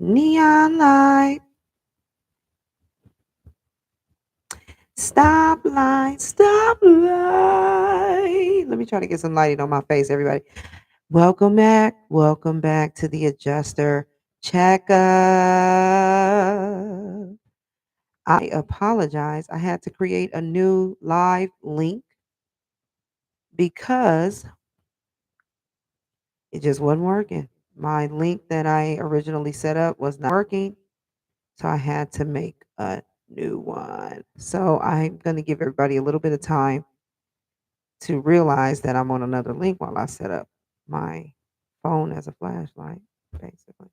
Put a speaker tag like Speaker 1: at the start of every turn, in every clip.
Speaker 1: Neon light, stop light. Let me try to get some lighting on my face, everybody. Welcome back to the adjuster checkup. I apologize. I had to create a new live link because it just wasn't working. My link that I originally set up was not working. So I had to make a new one. So I'm going to give everybody a little bit of time to realize that I'm on another link while I set up my phone as a flashlight, basically,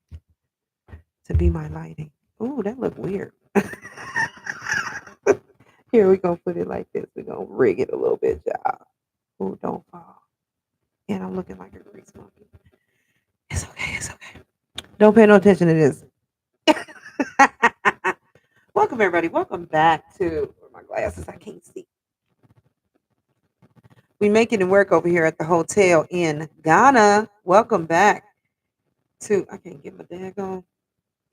Speaker 1: to be my lighting. Ooh, that looked weird. Here we gonna put it like this. We're gonna rig it a little bit, y'all. Ooh, don't fall. And I'm looking like a grease monkey. It's okay, it's okay. Don't pay no attention to this. Welcome everybody. Welcome back to where my glasses. I can't see. We making it work over here at the hotel in Ghana. Welcome back to I can't get my daggone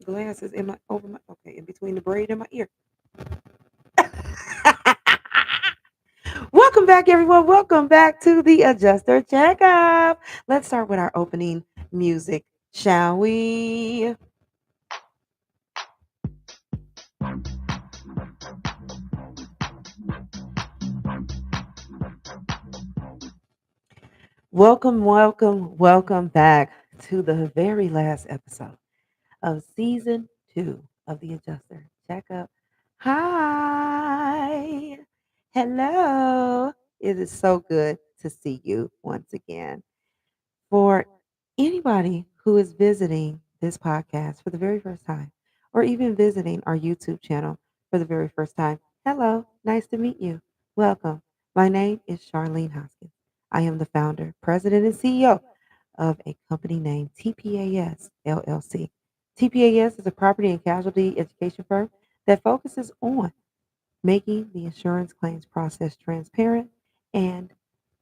Speaker 1: glasses in my over my okay in between the braid and my ear. Welcome back, everyone. Welcome back to the Adjuster Checkup. Let's start with our opening music, shall we? Welcome back to the very last episode of season 2 of the Adjuster Checkup. Hi. Hello. It is so good to see you once again. For anybody who is visiting this podcast for the very first time, or even visiting our YouTube channel for the very first time, hello, nice to meet you. Welcome. My name is Charlene Hoskins. I am the founder, president, and CEO of a company named TPAS LLC. TPAS is a property and casualty education firm that focuses on making the insurance claims process transparent and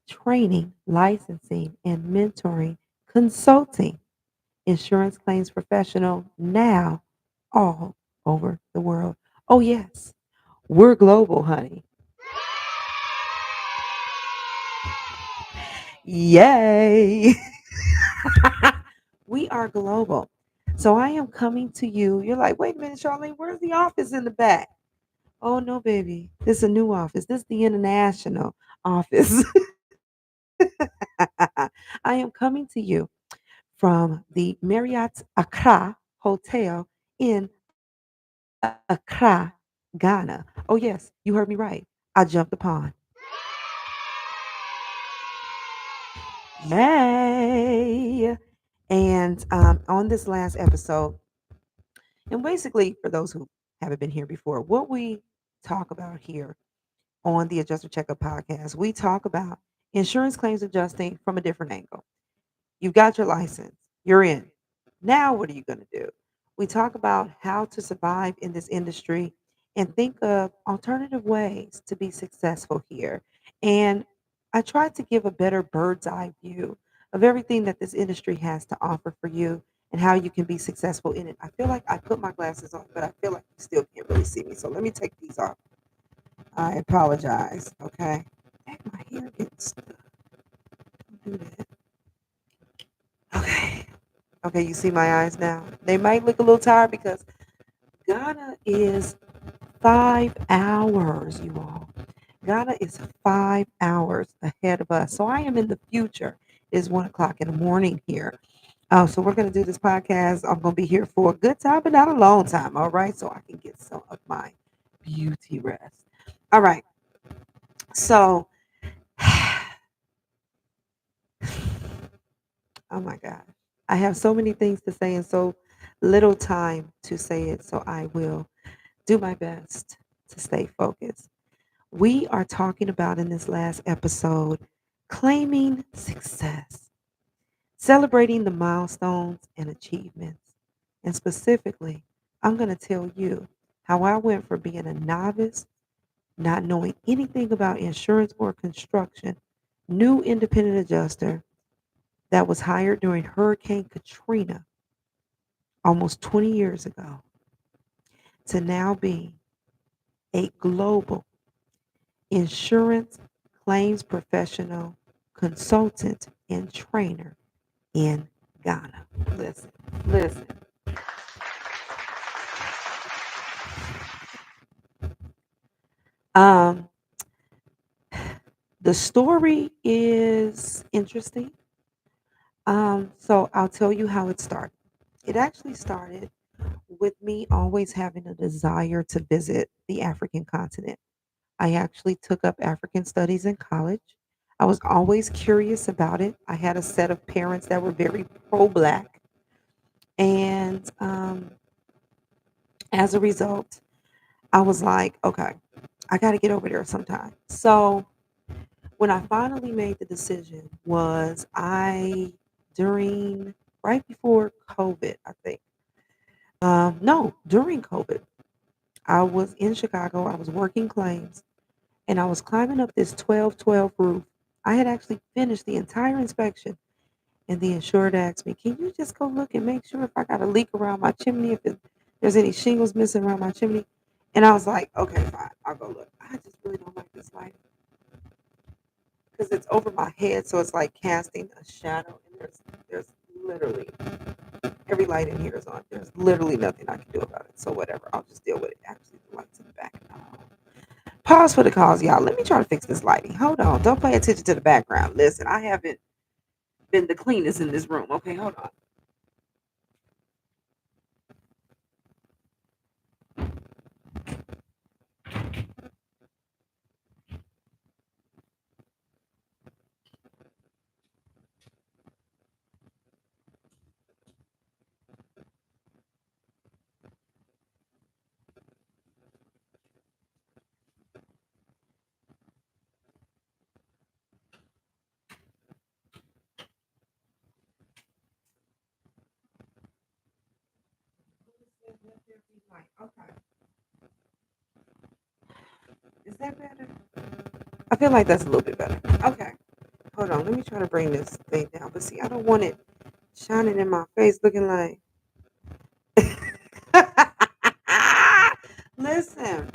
Speaker 1: training, licensing, and mentoring, consulting insurance claims professional now all over the world. Oh, yes, we're global, honey. Yay! We are global. So I am coming to you. You're like, wait a minute, Charlene, where's the office in the back? Oh, no, baby. This is a new office. This is the international office. I am coming to you from the Marriott Accra Hotel in Accra, Ghana. Oh, yes, you heard me right. I jumped the pond. Yay! And on this last episode, and basically for those who haven't been here before, what we talk about here on the Adjuster Checkup podcast, we talk about insurance claims adjusting from a different angle. You've got your license, you're in. Now, what are you going to do? We talk about how to survive in this industry and think of alternative ways to be successful here. And I try to give a better bird's eye view of everything that this industry has to offer for you and how you can be successful in it. I feel like I put my glasses on, but I feel like you still can't really see me. So let me take these off. I apologize. Okay. Heck, my hair gets stuck. Don't do that. Okay. Okay, you see my eyes now. They might look a little tired because Ghana is 5 hours, you all. Ghana is 5 hours ahead of us. So I am in the future. It is 1 o'clock in the morning here. So we're going to do this podcast. I'm going to be here for a good time, but not a long time. All right. So I can get some of my beauty rest. All right. So, oh my God. I have so many things to say and so little time to say it. So I will do my best to stay focused. We are talking about in this last episode claiming success, celebrating the milestones and achievements. And specifically, I'm going to tell you how I went from being a novice, not knowing anything about insurance or construction, new independent adjuster that was hired during Hurricane Katrina almost 20 years ago to now be a global insurance claims professional, consultant, and trainer in Ghana. Listen, listen. Um, the story is interesting. So I'll tell you how it started. It actually started with me always having a desire to visit the African continent. I actually took up African studies in college. I was always curious about it. I had a set of parents that were very pro Black. And as a result, I was like, okay, I got to get over there sometime. So when I finally made the decision, was during, right before COVID, I think. No, during COVID, I was in Chicago. I was working claims and I was climbing up this 1212 roof. I had actually finished the entire inspection, and the insured asked me, "Can you just go look and make sure if I got a leak around my chimney, if there's any shingles missing around my chimney?" And I was like, "Okay, fine, I'll go look." I just really don't like this light because it's over my head, so it's like casting a shadow. And there's literally every light in here is on. There's literally nothing I can do about it. So whatever, I'll just deal with it. Actually, the lights in the back. Pause for the cause, y'all. Let me try to fix this lighting. Hold on. Don't pay attention to the background. Listen, I haven't been the cleanest in this room. Okay, hold on. Okay. Is that better? I feel like that's a little bit better. Okay. Hold on. Let me try to bring this thing down. But see, I don't want it shining in my face looking like. Listen.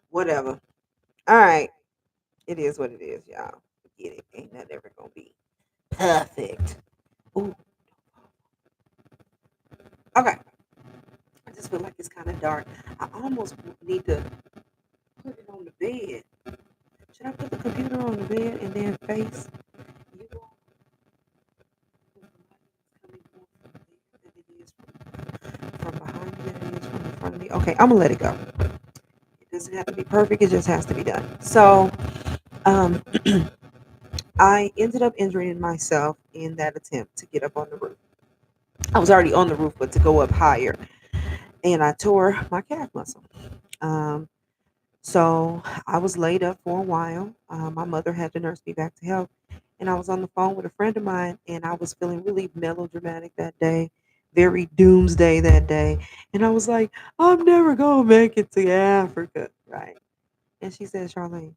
Speaker 1: Whatever. All right. It is what it is, y'all. Get it. Ain't nothing ever gonna be perfect. Ooh. Okay. I just feel like it's kind of dark. I almost need to put it on the bed. Should I put the computer on the bed and then face you all? From behind me than it is from in front of me. Okay, I'm gonna let it go. It doesn't have to be perfect. It just has to be done. So, um, I ended up injuring myself in that attempt to get up on the roof. I was already on the roof, but to go up higher, and I tore my calf muscle. Um, So I was laid up for a while. My mother had to nurse me back to health. And I was on the phone with a friend of mine, and I was feeling really melodramatic that day, very doomsday that day. And I was like, I'm never going to make it to Africa. Right. And she said, Charlene,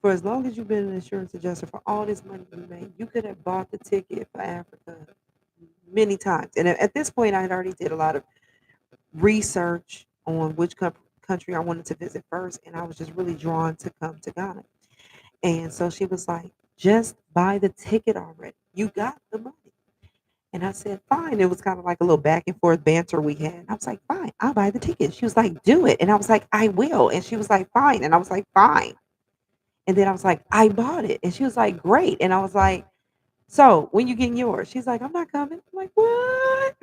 Speaker 1: for as long as you've been an insurance adjuster, for all this money you made, you could have bought the ticket for Africa many times. And at this point, I had already did a lot of research on which country I wanted to visit first, and I was just really drawn to come to Ghana. And so she was like, just buy the ticket already. You got the money. And I said, fine. It was kind of like a little back and forth banter we had. And I was like, fine, I'll buy the ticket. She was like, do it. And I was like, I will. And she was like, fine. And I was like, fine. And then I was like, I bought it. And she was like, great. And I was like, so when you getting yours? She's like, I'm not coming. I'm like, what?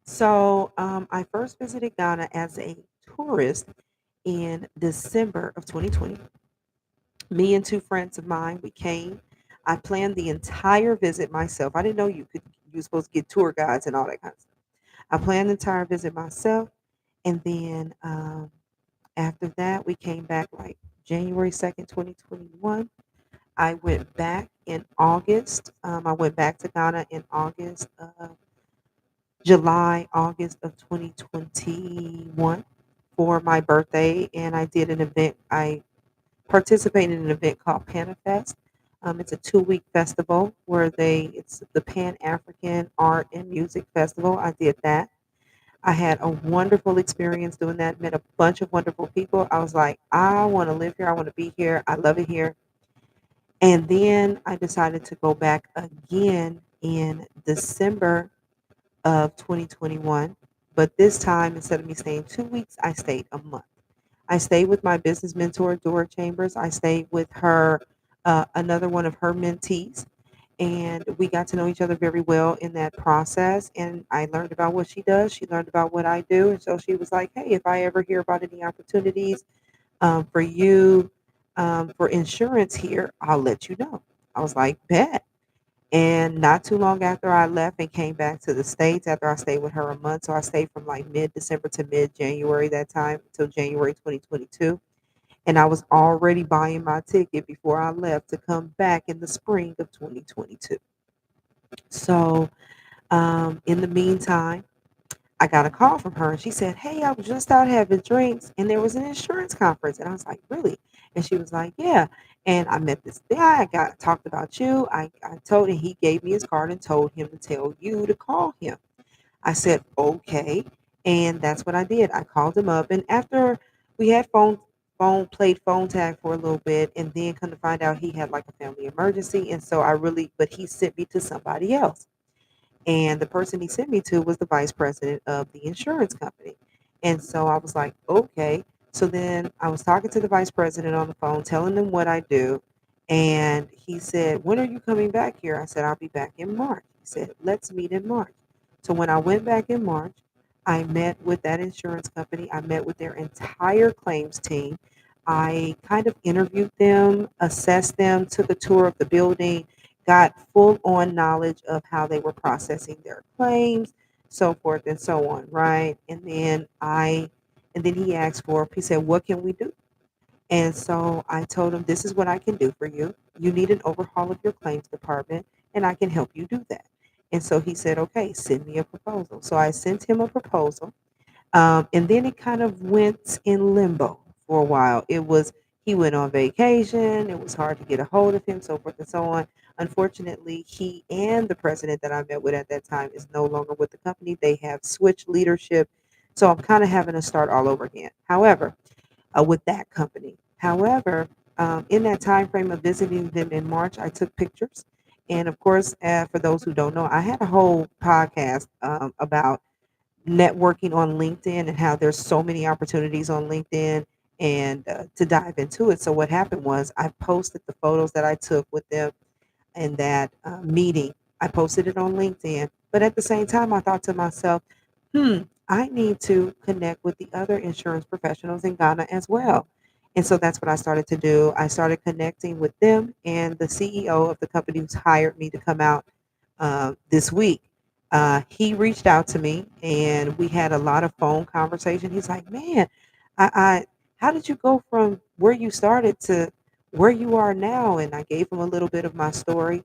Speaker 1: So I first visited Ghana as a tourist in December of 2020. Me and two friends of mine, we came. I planned the entire visit myself. I didn't know you were supposed to get tour guides and all that kind of stuff. I planned the entire visit myself, and then after that, we came back like January 2nd, 2021. I went back in August. I went back to Ghana in August of 2021 for my birthday, and I did an event. I participated in an event called Panafest. It's a 2-week festival where it's the Pan African Art and Music Festival. I did that. I had a wonderful experience doing that, met a bunch of wonderful people. I was like, I want to live here. I want to be here. I love it here. And then I decided to go back again in December of 2021. But this time, instead of me staying 2 weeks, I stayed a month. I stayed with my business mentor, Dora Chambers. I stayed with her, another one of her mentees, and we got to know each other very well in that process. And I learned about what she does. She learned about what I do. And so she was like, hey, if I ever hear about any opportunities for you for insurance here, I'll let you know. I was like, bet. And not too long after I left and came back to the States, after I stayed with her a month, so I stayed from like mid December to mid January that time until January 2022. And I was already buying my ticket before I left to come back in the spring of 2022. So, in the meantime, I got a call from her and she said, hey, I was just out having drinks and there was an insurance conference. And I was like, really? And she was like, yeah. And I met this guy. I got talked about you. I told him, he gave me his card and told him to tell you to call him. I said, okay. And that's what I did. I called him up. And after we had played phone tag for a little bit, and then come to find out he had like a family emergency. And so but he sent me to somebody else. And the person he sent me to was the vice president of the insurance company. And so I was like, okay. So then I was talking to the vice president on the phone, telling him what I do. And he said, when are you coming back here? I said, I'll be back in March. He said, let's meet in March. So when I went back in March, I met with that insurance company. I met with their entire claims team. I kind of interviewed them, assessed them, took a tour of the building, got full on knowledge of how they were processing their claims, so forth and so on, right? And then he asked he said, what can we do? And so I told him, this is what I can do for you. You need an overhaul of your claims department, and I can help you do that. And so he said, okay, send me a proposal. So I sent him a proposal. And then it kind of went in limbo for a while. He went on vacation. It was hard to get a hold of him, so forth and so on. Unfortunately, he and the president that I met with at that time is no longer with the company. They have switched leadership. So I'm kind of having to start all over again. However, with that company. However, in that time frame of visiting them in March, I took pictures. And of course, for those who don't know, I had a whole podcast about networking on LinkedIn and how there's so many opportunities on LinkedIn and to dive into it. So what happened was I posted the photos that I took with them in that meeting. I posted it on LinkedIn, but at the same time, I thought to myself, I need to connect with the other insurance professionals in Ghana as well. And so that's what I started to do. I started connecting with them and the CEO of the company who's hired me to come out this week. He reached out to me and we had a lot of phone conversation. He's like, man, how did you go from where you started to where you are now? And I gave him a little bit of my story.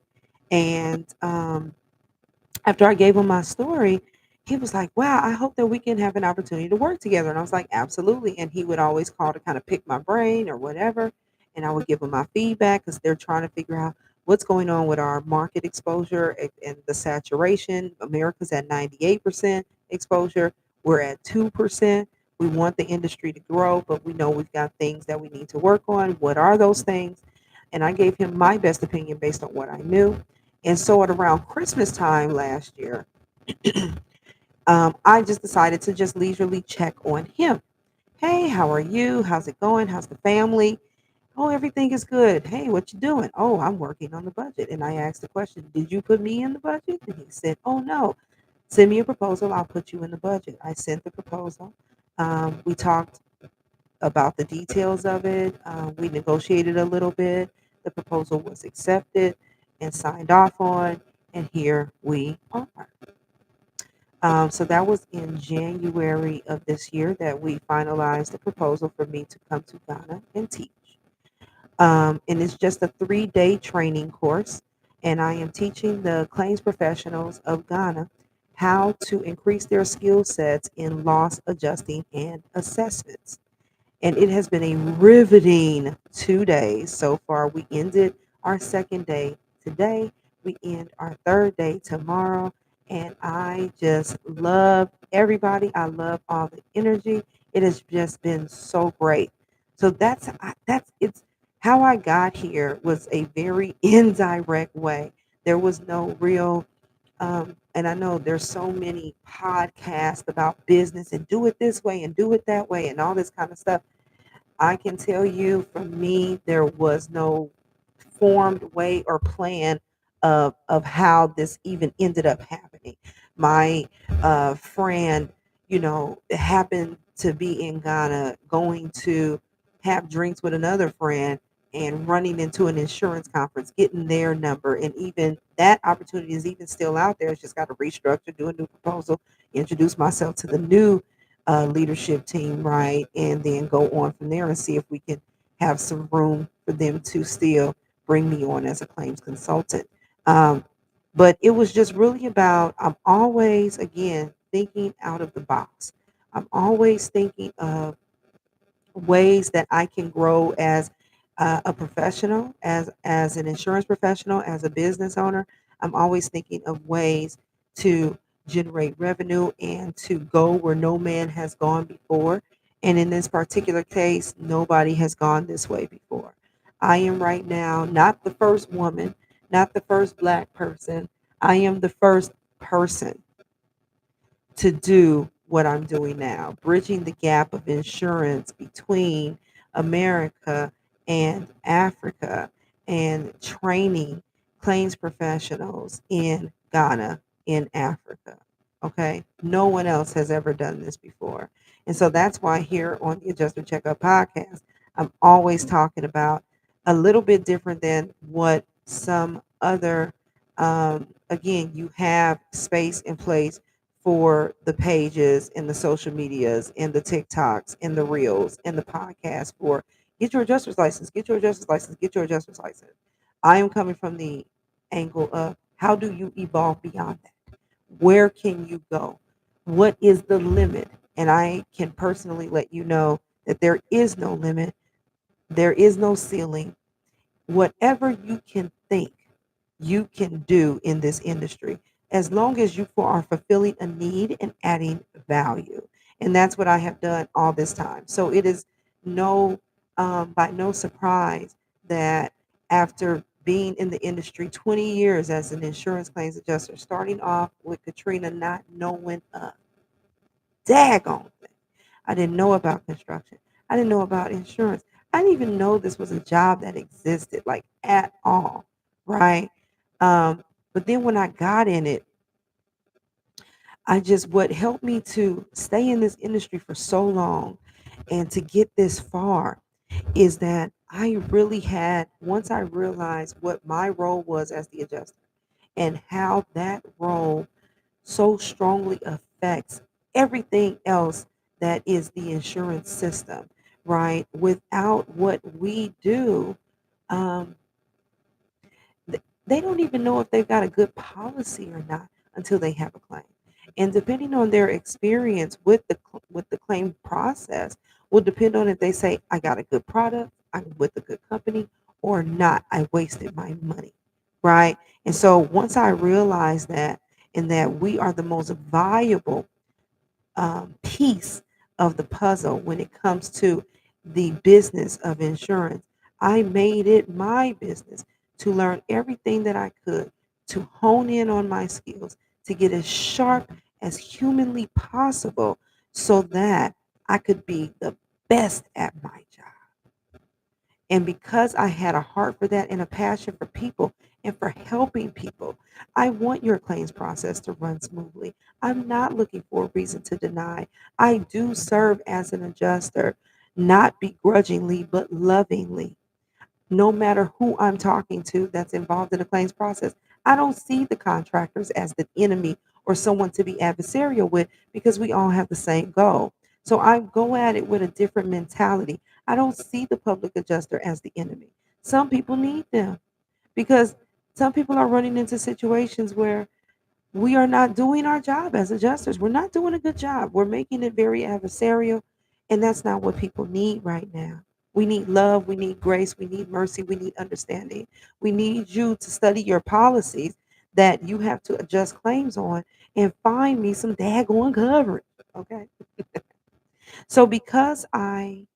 Speaker 1: And after I gave him my story, he was like, wow, I hope that we can have an opportunity to work together. And I was like, absolutely. And he would always call to kind of pick my brain or whatever. And I would give him my feedback because they're trying to figure out what's going on with our market exposure and the saturation. America's at 98% exposure. We're at 2%. We want the industry to grow, but we know we've got things that we need to work on. What are those things? And I gave him my best opinion based on what I knew. And so at around Christmas time last year, I just decided to just leisurely check on him. Hey, how are you? How's it going? How's the family? Oh, everything is good. Hey, what you doing? Oh, I'm working on the budget. And I asked the question, did you put me in the budget? And he said, oh, no. Send me a proposal. I'll put you in the budget. I sent the proposal. We talked about the details of it. We negotiated a little bit. The proposal was accepted and signed off on. And here we are. So that was in January of this year that we finalized the proposal for me to come to Ghana and teach. And it's just a 3-day training course. And I am teaching the claims professionals of Ghana how to increase their skill sets in loss adjusting and assessments. And it has been a riveting 2 days so far. We ended our second day today. We end our third day tomorrow. And I just love everybody. I love all the energy. It has just been so great. So that's it's how I got here was a very indirect way. There was no real and I know there's so many podcasts about business and do it this way and do it that way and all this kind of stuff. I can tell you from me, there was no formed way or plan of how this even ended up happening. My friend, happened to be in Ghana going to have drinks with another friend and running into an insurance conference, getting their number. And even that opportunity is even still out there. It's just got to restructure, do a new proposal, introduce myself to the new leadership team, right? And then go on from there and see if we can have some room for them to still bring me on as a claims consultant. Um, but it was just really about, I'm always, again, thinking out of the box. I'm always thinking of ways that I can grow as a professional, as an insurance professional, as a business owner. I'm always thinking of ways to generate revenue and to go where no man has gone before. And in this particular case, nobody has gone this way before. I am right now not the first woman, not the first black person. I am the first person to do what I'm doing now, bridging the gap of insurance between America and Africa and training claims professionals in Ghana, in Africa. Okay. No one else has ever done this before. And so that's why here on the Adjuster Checkup podcast, I'm always talking about a little bit different than what some other, again, you have space and place for the pages and the social medias and the TikToks and the reels and the podcasts for get your adjuster's license, get your adjuster's license, get your adjuster's license. I am coming from the angle of how do you evolve beyond that? Where can you go? What is the limit? And I can personally let you know that there is no limit, there is no ceiling. Whatever you can think you can do in this industry, as long as you are fulfilling a need and adding value. And that's what I have done all this time. So it is no, by no surprise that after being in the industry 20 years as an insurance claims adjuster, starting off with Katrina, not knowing a daggone thing. I didn't know about construction. I didn't know about insurance. I didn't even know this was a job that existed, like at all, right? But then when I got in it, what helped me to stay in this industry for so long and to get this far is that I really had, once I realized what my role was as the adjuster and how that role so strongly affects everything else that is the insurance system, right? Without what we do, um, they don't even know if they've got a good policy or not until they have a claim. And depending on their experience with with the claim process, will depend on if they say I got a good product, I'm with a good company, or not. I wasted my money, right? And so once I realized that, and that we are the most valuable piece of the puzzle when it comes to the business of insurance. I made it my business to learn everything that I could, to hone in on my skills, to get as sharp as humanly possible so that I could be the best at my job. And because I had a heart for that and a passion for people and for helping people, I want your claims process to run smoothly. I'm not looking for a reason to deny. I do serve as an adjuster, not begrudgingly, but lovingly, no matter who I'm talking to that's involved in the claims process. I don't see the contractors as the enemy or someone to be adversarial with because we all have the same goal. So I go at it with a different mentality. I don't see the public adjuster as the enemy. Some people need them because some people are running into situations where we are not doing our job as adjusters. We're not doing a good job. We're making it very adversarial, and that's not what people need right now. We need love, we need grace, we need mercy, we need understanding. We need you to study your policies that you have to adjust claims on and find me some daggone coverage. Okay. So because um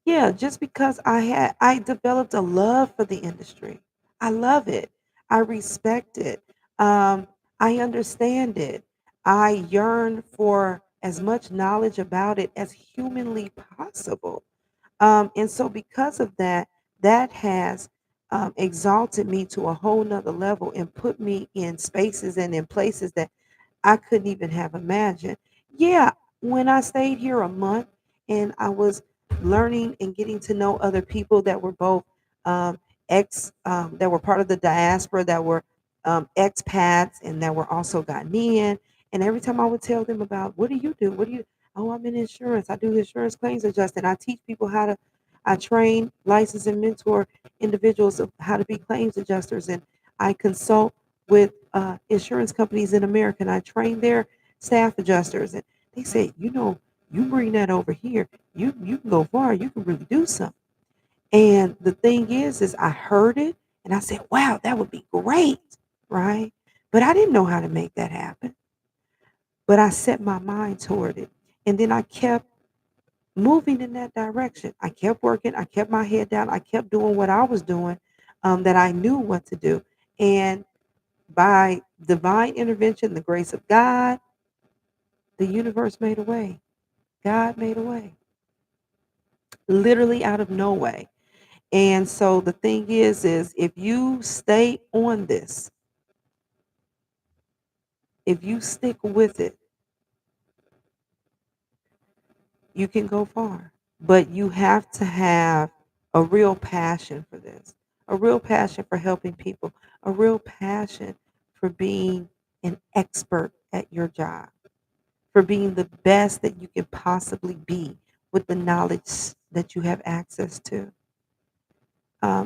Speaker 1: yeah, just because I developed a love for the industry. I love it. I respect it. Um, I understand it. I yearn for as much knowledge about it as humanly possible. And so because of that, that has exalted me to a whole nother level and put me in spaces and in places that I couldn't even have imagined. Yeah, when I stayed here a month and I was learning and getting to know other people that were both um, that were part of the diaspora, that were expats, and that were also Ghanaian. And every time I would tell them about, what do you do? What do you? Oh, I'm in insurance. I do insurance claims adjusting. I teach people how to. I train, license, and mentor individuals of how to be claims adjusters, and I consult with insurance companies in America, and I train their staff adjusters. And they say, you bring that over here, you can go far. You can really do something. And the thing is I heard it, and I said, wow, that would be great, right? But I didn't know how to make that happen. But I set my mind toward it, and then I kept moving in that direction. I kept working. I kept my head down. I kept doing what I was doing, that I knew what to do. And by divine intervention, the grace of God, the universe made a way. God made a way, literally out of no way. And so the thing is if you stay on this, if you stick with it, you can go far. But you have to have a real passion for this, a real passion for helping people, a real passion for being an expert at your job, for being the best that you can possibly be with the knowledge that you have access to.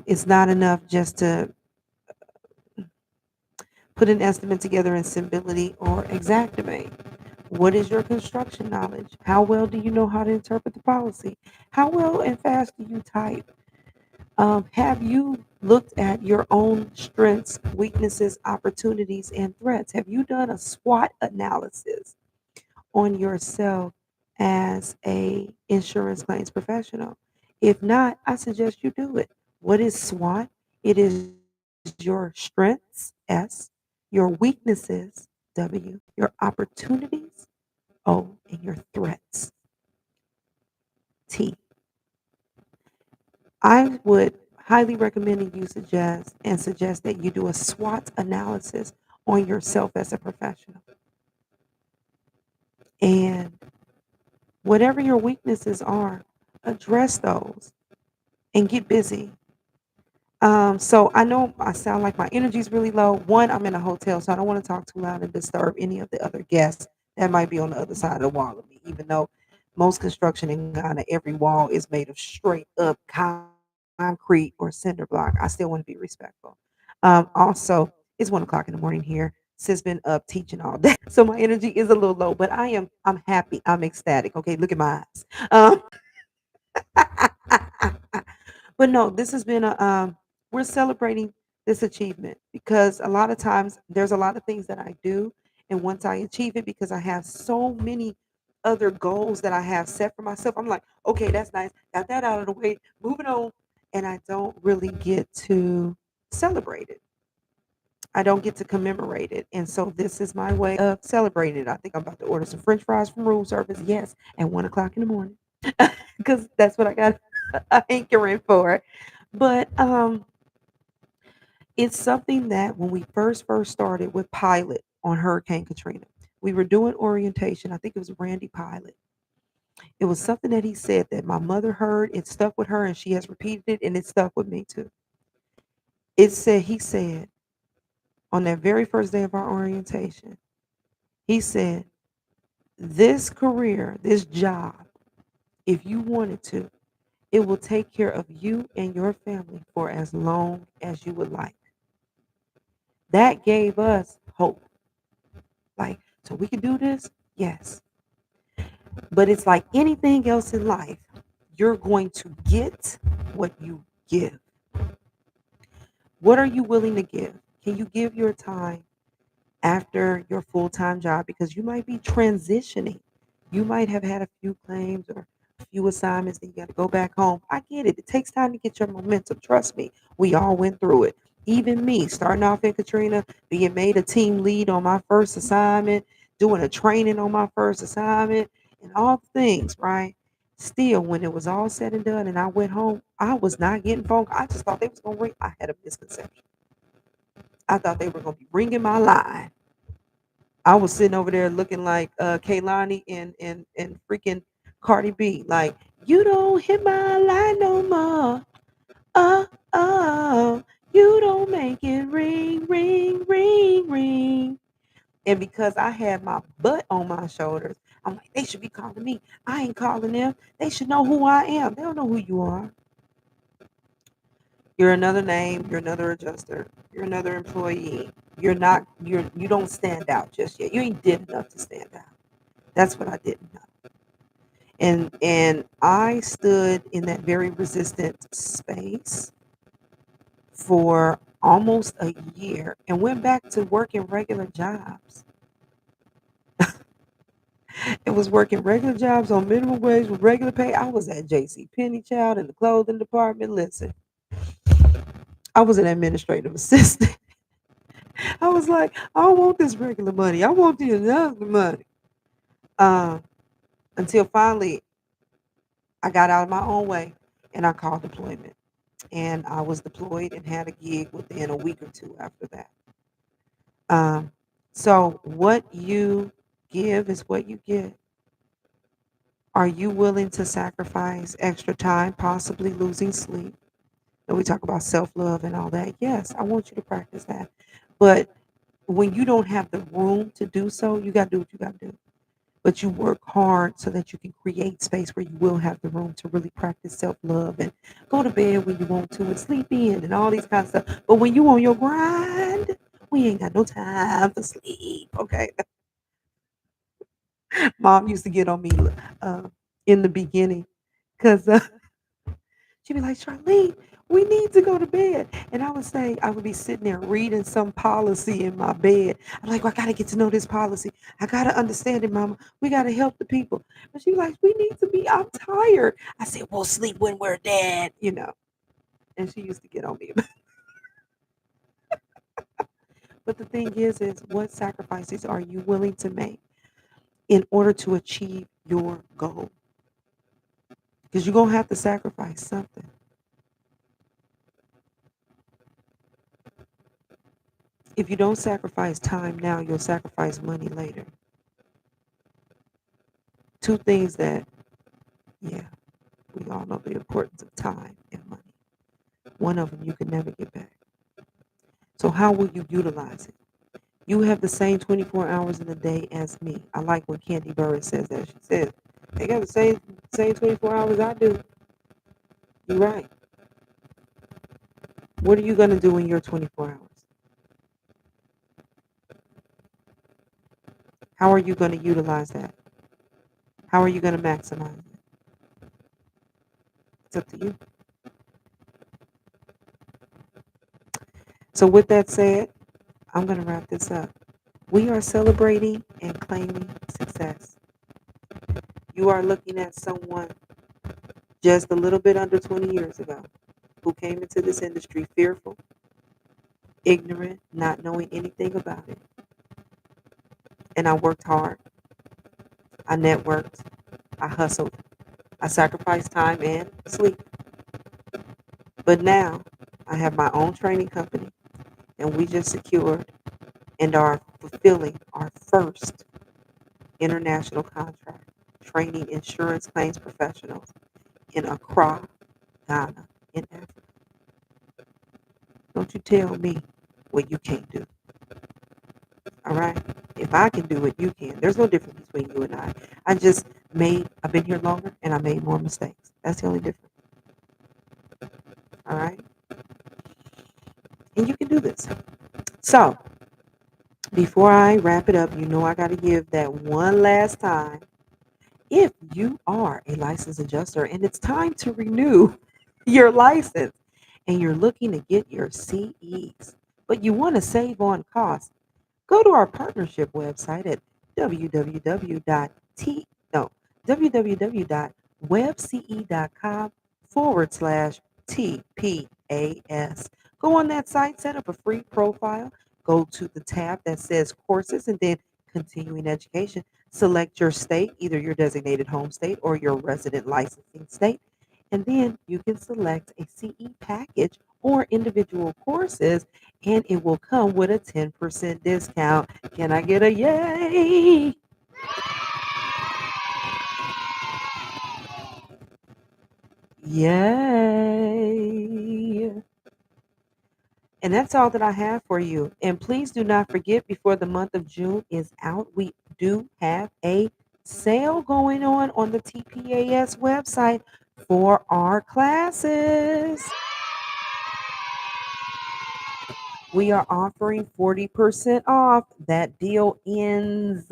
Speaker 1: It's not enough just to put an estimate together in Civility or Exactimate. What is your construction knowledge? How well do you know how to interpret the policy? How well and fast do you type? Have you looked at your own strengths, weaknesses, opportunities, and threats? Have you done a SWOT analysis on yourself as a insurance claims professional? If not, I suggest you do it. What is SWOT? It is your strengths, S, your weaknesses, W, your opportunities, O, and your threats, T. I would highly recommend you suggest that you do a SWOT analysis on yourself as a professional. And whatever your weaknesses are, address those and get busy. So I know I sound like my energy is really low. One, I'm in a hotel, so I don't want to talk too loud and disturb any of the other guests that might be on the other side of the wall of me. Even though most construction in Ghana, every wall is made of straight up concrete or cinder block, I still want to be respectful. Also, it's 1 o'clock in the morning here. Sis been up teaching all day, so my energy is a little low. But I'm happy. I'm ecstatic. Okay, look at my eyes. But no, this has been we're celebrating this achievement because a lot of times there's a lot of things that I do, and once I achieve it, because I have so many other goals that I have set for myself, I'm like, okay, that's nice, got that out of the way, moving on, and I don't really get to celebrate it. I don't get to commemorate it, and so this is my way of celebrating it. I think I'm about to order some French fries from room service. Yes, at 1 o'clock in the morning, because that's what I got hankering for. But it's something that when we first started with pilot on Hurricane Katrina, we were doing orientation. I think it was Randy Pilot. It was something that he said that my mother heard. It stuck with her, and she has repeated it, and it stuck with me too. He said on that very first day of our orientation, he said, "This career, this job, if you wanted to, it will take care of you and your family for as long as you would like." That gave us hope. Like, so we can do this? Yes. But it's like anything else in life, you're going to get what you give. What are you willing to give? Can you give your time after your full-time job, because you might be transitioning. You might have had a few claims or a few assignments that you got to go back home. I get it. It takes time to get your momentum. Trust me. We all went through it. Even me, starting off in Katrina, being made a team lead on my first assignment, doing a training on my first assignment, and all the things, right? Still, when it was all said and done and I went home, I was not getting phone calls. I just thought they was going to ring. I had a misconception. I thought they were going to be ringing my line. I was sitting over there looking like Kaylani and freaking Cardi B. Like, you don't hit my line no more. Oh, oh, you don't make it ring, ring, ring, ring. And because I had my butt on my shoulders, I'm like, they should be calling me. I ain't calling them. They should know who I am. They don't know who you are. You're another name. You're another adjuster. You're another employee. You don't stand out just yet. You ain't did enough to stand out. That's what I didn't know. And I stood in that very resistant space for almost a year and went back to working regular jobs. It was working regular jobs on minimum wage with regular pay. I was at JC Penney, child, in the clothing department. Listen, I was an administrative assistant. I was like, I don't want this regular money. I want the other money. Uh, until finally I got out of my own way and I called deployment. And I was deployed and had a gig within a week or two after that. Um, so what you give is what you get. Are you willing to sacrifice extra time, possibly losing sleep? And we talk about self-love and all that. Yes, I want you to practice that. But when you don't have the room to do so, you got to do what you got to do. But you work hard so that you can create space where you will have the room to really practice self-love and go to bed when you want to and sleep in and all these kinds of stuff. But when you on your grind, we ain't got no time for sleep. Okay. Mom used to get on me uh, in the beginning because she'd be like, Charlene, we need to go to bed. And I would say, I would be sitting there reading some policy in my bed. I'm like, well, I got to get to know this policy. I got to understand it, Mama. We got to help the people. But she's like, we need to be, I'm tired. I said, we'll sleep when we're dead, you know. And she used to get on me. But the thing is what sacrifices are you willing to make in order to achieve your goal? Because you're going to have to sacrifice something. If you don't sacrifice time now, you'll sacrifice money later. Two things that, yeah, we all know the importance of time and money. One of them you can never get back. So how will you utilize it? You have the same 24 hours in a day as me. I like when Candy Burris says that. She says, they got the same 24 hours I do. You're right. What are you going to do in your 24 hours? How are you going to utilize that? How are you going to maximize it? It's up to you. So with that said, I'm going to wrap this up. We are celebrating and claiming success. You are looking at someone just a little bit under 20 years ago who came into this industry fearful, ignorant, not knowing anything about it. And I worked hard. I networked. I hustled. I sacrificed time and sleep. But now I have my own training company and we just secured and are fulfilling our first international contract training insurance claims professionals in Accra, Ghana, in Africa. Don't you tell me what you can't do. All right? If I can do it, you can. There's no difference between you and I. I've been here longer and I made more mistakes. That's the only difference. All right? And you can do this. So, before I wrap it up, you know I got to give that one last time If you are a licensed adjuster and it's time to renew your license and you're looking to get your CEs, but you want to save on costs, go to our partnership website at www.t no www.webce.com/TPAS. Go on that site, set up a free profile, go to the tab that says courses, and then continuing education. Select your state, either your designated home state or your resident licensing state, and then you can select a CE package or individual courses, and it will come with a 10% discount. Can I get a yay? Yay. And that's all that I have for you. And please do not forget, before the month of June is out, we do have a sale going on the TPAS website for our classes. We are offering 40% off. That deal ends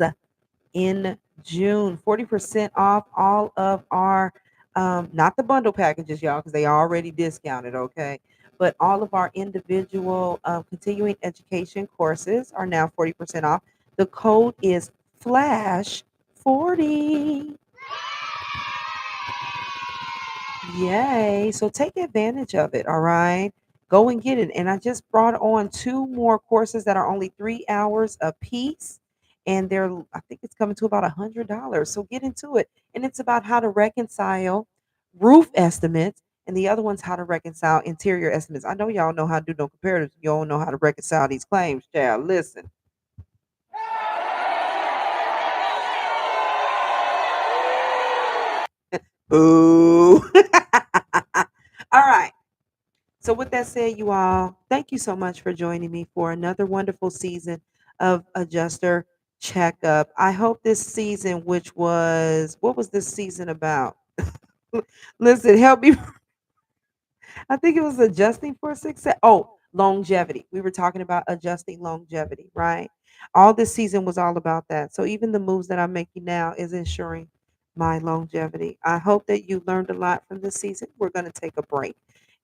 Speaker 1: in June. 40% off all of our, not the bundle packages, y'all, because they are already discounted, okay? But all of our individual continuing education courses are now 40% off. The code is FLASH40. Yay. So take advantage of it, all right? Go and get it. And I just brought on two more courses that are only 3 hours a piece. And I think it's coming to about $100. So get into it. And it's about how to reconcile roof estimates. And the other one's how to reconcile interior estimates. I know y'all know how to do no comparatives. You don't know how to reconcile these claims, child. Listen. Boo. All right. So, with that said, you all, thank you so much for joining me for another wonderful season of Adjuster Checkup. I hope this season, what was this season about? Listen, help me. I think it was adjusting for success. Oh, longevity. We were talking about adjusting longevity, right? All this season was all about that. So even the moves that I'm making now is ensuring my longevity. I hope that you learned a lot from this season. We're going to take a break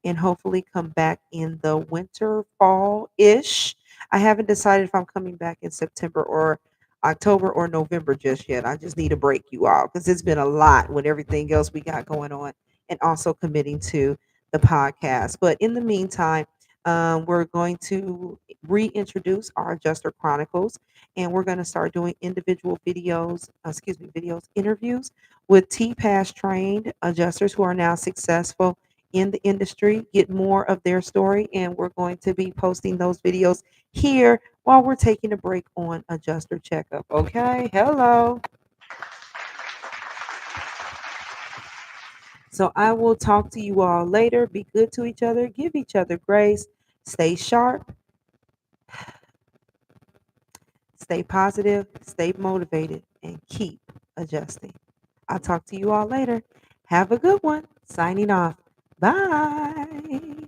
Speaker 1: and hopefully come back in the winter, fall ish. I haven't decided if I'm coming back in September or October or November just yet. I just need a break, you all, because it's been a lot with everything else we got going on and also committing to the podcast. But in the meantime, we're going to reintroduce our Adjuster Chronicles, and we're going to start doing individual interviews with TPAS trained adjusters who are now successful in the industry, get more of their story, and we're going to be posting those videos here while we're taking a break on Adjuster Checkup. Okay, hello. So I will talk to you all later. Be good to each other, give each other grace, stay sharp, stay positive, stay motivated, and keep adjusting. I'll talk to you all later. Have a good one. Signing off. Bye.